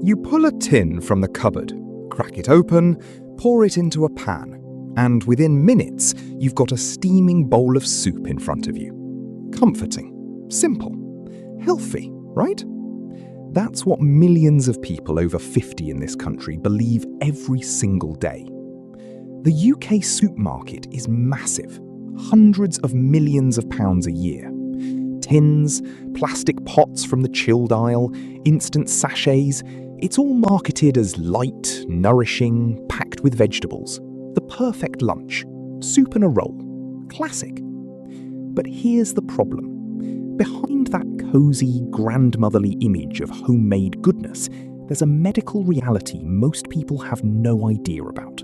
You pull a tin from the cupboard, crack it open, pour it into a pan, and within minutes, you've got a steaming bowl of soup in front of you. Comforting, simple, healthy, right? That's what millions of people over 50 in this country believe every single day. The UK soup market is massive, hundreds of millions of pounds a year. Tins, plastic pots from the chilled aisle, instant sachets, it's all marketed as light, nourishing, packed with vegetables. The perfect lunch. Soup and a roll. Classic. But here's the problem. Behind that cozy, grandmotherly image of homemade goodness, there's a medical reality most people have no idea about.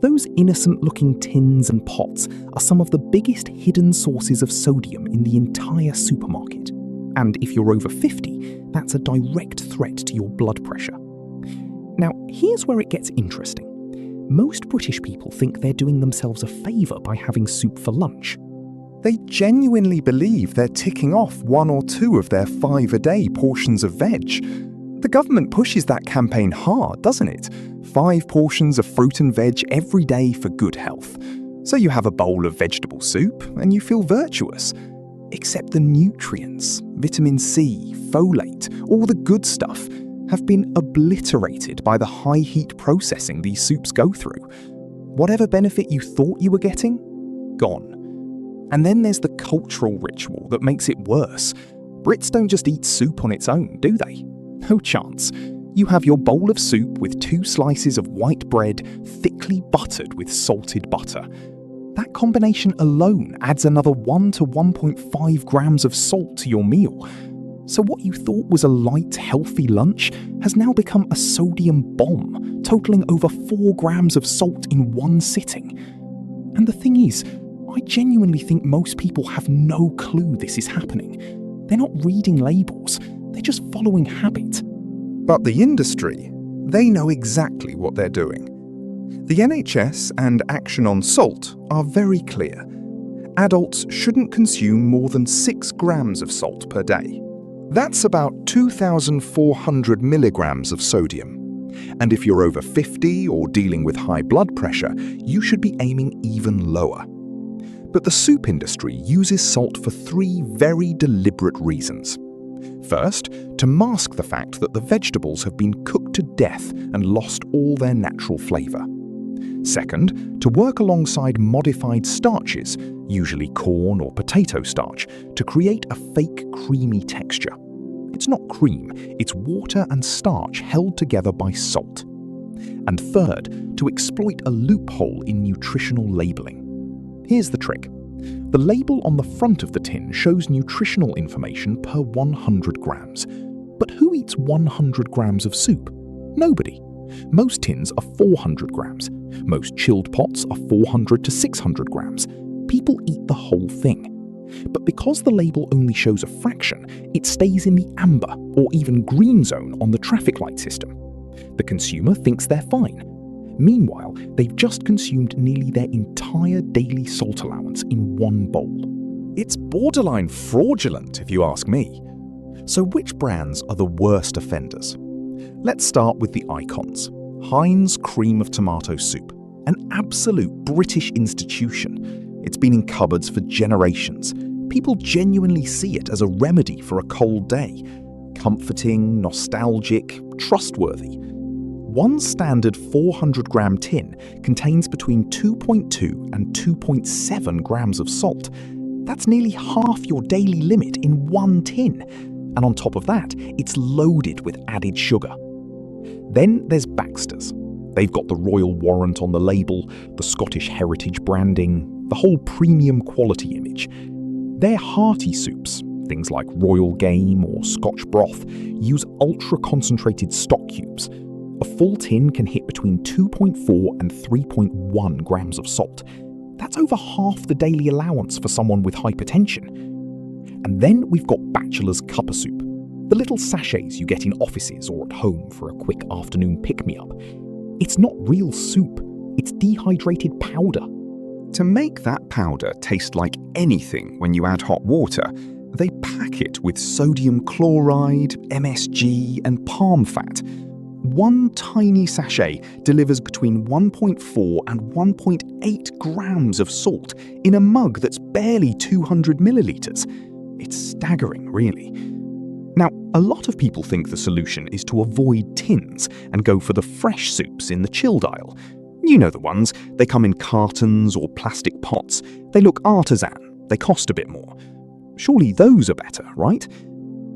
Those innocent-looking tins and pots are some of the biggest hidden sources of sodium in the entire supermarket. And if you're over 50, that's a direct threat to your blood pressure. Now, here's where it gets interesting. Most British people think they're doing themselves a favour by having soup for lunch. They genuinely believe they're ticking off 1 or 2 of their 5-a-day portions of veg. The government pushes that campaign hard, doesn't it? 5 portions of fruit and veg every day for good health. So you have a bowl of vegetable soup and you feel virtuous. Except the nutrients, vitamin C, folate, all the good stuff, have been obliterated by the high heat processing these soups go through. Whatever benefit you thought you were getting, gone. And then there's the cultural ritual that makes it worse. Brits don't just eat soup on its own, do they? No chance. You have your bowl of soup with 2 slices of white bread thickly buttered with salted butter. That combination alone adds another 1 to 1.5 grams of salt to your meal. So what you thought was a light, healthy lunch has now become a sodium bomb, totaling over 4 grams of salt in one sitting. And the thing is, I genuinely think most people have no clue this is happening. They're not reading labels, they're just following habit. But the industry, they know exactly what they're doing. The NHS and Action on Salt are very clear. Adults shouldn't consume more than 6 grams of salt per day. That's about 2,400 milligrams of sodium. And if you're over 50 or dealing with high blood pressure, you should be aiming even lower. But the soup industry uses salt for 3 very deliberate reasons. First, to mask the fact that the vegetables have been cooked to death and lost all their natural flavour. Second, to work alongside modified starches, usually corn or potato starch, to create a fake creamy texture. It's not cream, it's water and starch held together by salt. And third, to exploit a loophole in nutritional labelling. Here's the trick. The label on the front of the tin shows nutritional information per 100 grams. But who eats 100 grams of soup? Nobody. Most tins are 400 grams. Most chilled pots are 400 to 600 grams. People eat the whole thing. But because the label only shows a fraction, it stays in the amber or even green zone on the traffic light system. The consumer thinks they're fine. Meanwhile, they've just consumed nearly their entire daily salt allowance in one bowl. It's borderline fraudulent, if you ask me. So which brands are the worst offenders? Let's start with the icons. Heinz cream of tomato soup, an absolute British institution. It's been in cupboards for generations. People genuinely see it as a remedy for a cold day. Comforting, nostalgic, trustworthy. One standard 400-gram tin contains between 2.2 and 2.7 grams of salt. That's nearly half your daily limit in one tin. And on top of that, it's loaded with added sugar. Then there's Baxters. They've got the royal warrant on the label, the Scottish heritage branding, the whole premium quality image. Their hearty soups, things like royal game or Scotch broth, use ultra-concentrated stock cubes. A full tin can hit between 2.4 and 3.1 grams of salt. That's over half the daily allowance for someone with hypertension. And then we've got Bachelor's Cuppa Soup, the little sachets you get in offices or at home for a quick afternoon pick-me-up. It's not real soup, it's dehydrated powder. To make that powder taste like anything when you add hot water, they pack it with sodium chloride, MSG, and palm fat, One tiny sachet delivers between 1.4 and 1.8 grams of salt in a mug that's barely 200 millilitres. It's staggering, really. Now, a lot of people think the solution is to avoid tins and go for the fresh soups in the chilled aisle. You know the ones. They come in cartons or plastic pots. They look artisan. They cost a bit more. Surely those are better, right?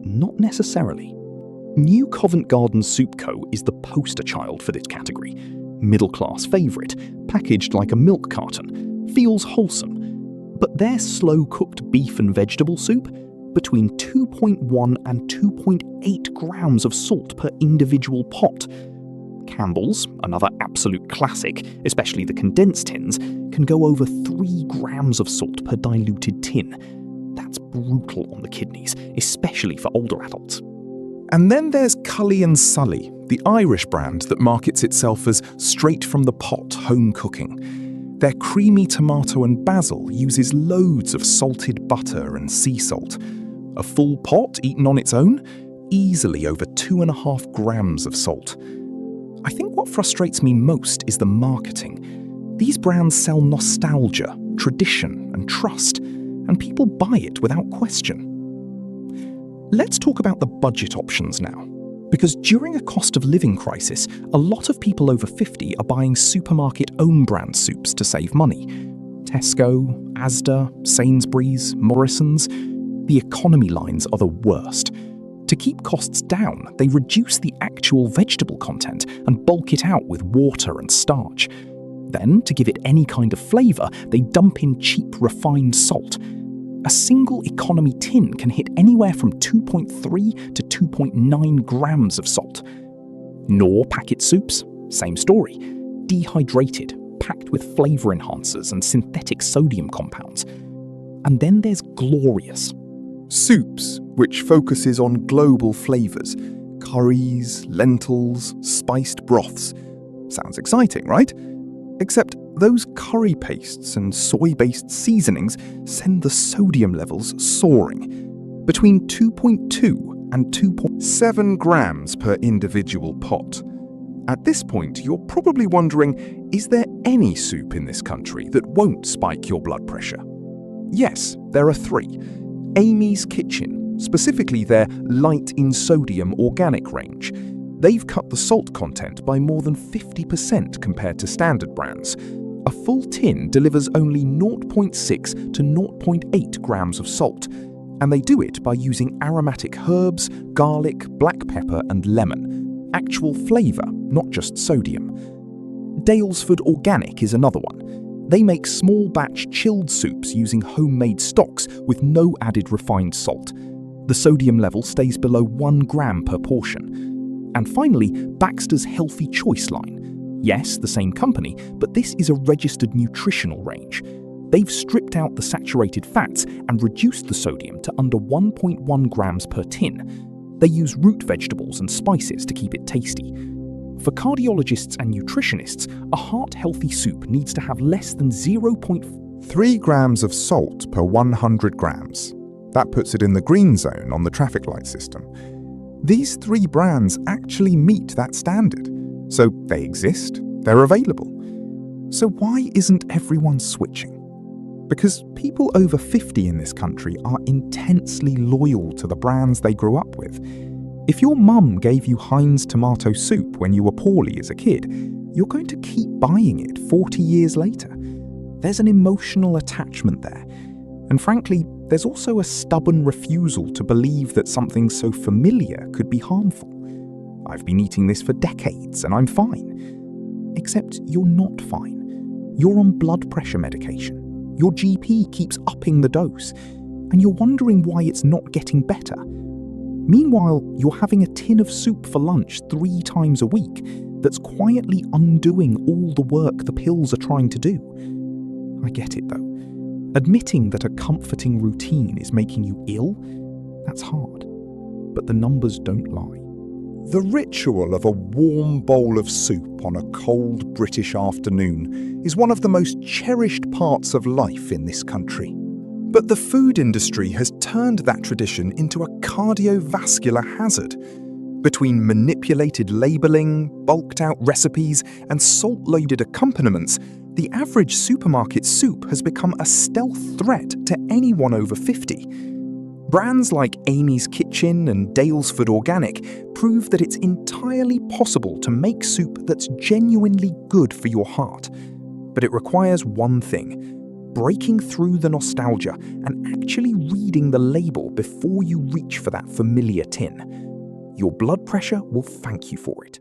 Not necessarily. New Covent Garden Soup Co. is the poster child for this category. Middle-class favourite, packaged like a milk carton, feels wholesome. But their slow-cooked beef and vegetable soup, between 2.1 and 2.8 grams of salt per individual pot. Campbell's, another absolute classic, especially the condensed tins, can go over 3 grams of salt per diluted tin. That's brutal on the kidneys, especially for older adults. And then there's Cully & Sully, the Irish brand that markets itself as straight-from-the-pot home cooking. Their creamy tomato and basil uses loads of salted butter and sea salt. A full pot eaten on its own, easily over 2.5 grams of salt. I think what frustrates me most is the marketing. These brands sell nostalgia, tradition, and trust, and people buy it without question. Let's talk about the budget options now. Because during a cost of living crisis, a lot of people over 50 are buying supermarket own brand soups to save money. Tesco, Asda, Sainsbury's, Morrison's. The economy lines are the worst. To keep costs down, they reduce the actual vegetable content and bulk it out with water and starch. Then, to give it any kind of flavour, they dump in cheap refined salt. A single economy tin can hit anywhere from 2.3 to 2.9 grams of salt. Knorr packet soups, same story. Dehydrated, packed with flavour enhancers and synthetic sodium compounds. And then there's Glorious. Soups, which focuses on global flavours. Curries, lentils, spiced broths. Sounds exciting, right? Except those curry pastes and soy-based seasonings send the sodium levels soaring. Between 2.2 and 2.7 grams per individual pot. At this point, you're probably wondering, is there any soup in this country that won't spike your blood pressure? Yes, there are 3. Amy's Kitchen, specifically their light in sodium organic range. They've cut the salt content by more than 50% compared to standard brands. A full tin delivers only 0.6 to 0.8 grams of salt, and they do it by using aromatic herbs, garlic, black pepper and lemon. Actual flavour, not just sodium. Dalesford Organic is another one. They make small batch chilled soups using homemade stocks with no added refined salt. The sodium level stays below 1 gram per portion. And finally, Baxters' Healthy Choice line. Yes, the same company, but this is a registered nutritional range. They've stripped out the saturated fats and reduced the sodium to under 1.1 grams per tin. They use root vegetables and spices to keep it tasty. For cardiologists and nutritionists, a heart-healthy soup needs to have less than 0.3 grams of salt per 100 grams. That puts it in the green zone on the traffic light system. These 3 brands actually meet that standard. So they exist, they're available. So why isn't everyone switching? Because people over 50 in this country are intensely loyal to the brands they grew up with. If your mum gave you Heinz tomato soup when you were poorly as a kid, you're going to keep buying it 40 years later. There's an emotional attachment there. And frankly, there's also a stubborn refusal to believe that something so familiar could be harmful. I've been eating this for decades and I'm fine. Except you're not fine. You're on blood pressure medication. Your GP keeps upping the dose, and you're wondering why it's not getting better. Meanwhile, you're having a tin of soup for lunch 3 times a week that's quietly undoing all the work the pills are trying to do. I get it though. Admitting that a comforting routine is making you ill, that's hard. But the numbers don't lie. The ritual of a warm bowl of soup on a cold British afternoon is one of the most cherished parts of life in this country. But the food industry has turned that tradition into a cardiovascular hazard. Between manipulated labeling, bulked-out recipes, and salt-loaded accompaniments, the average supermarket soup has become a stealth threat to anyone over 50. Brands like Amy's Kitchen and Dalesford Organic prove that it's entirely possible to make soup that's genuinely good for your heart. But it requires one thing: breaking through the nostalgia and actually reading the label before you reach for that familiar tin. Your blood pressure will thank you for it.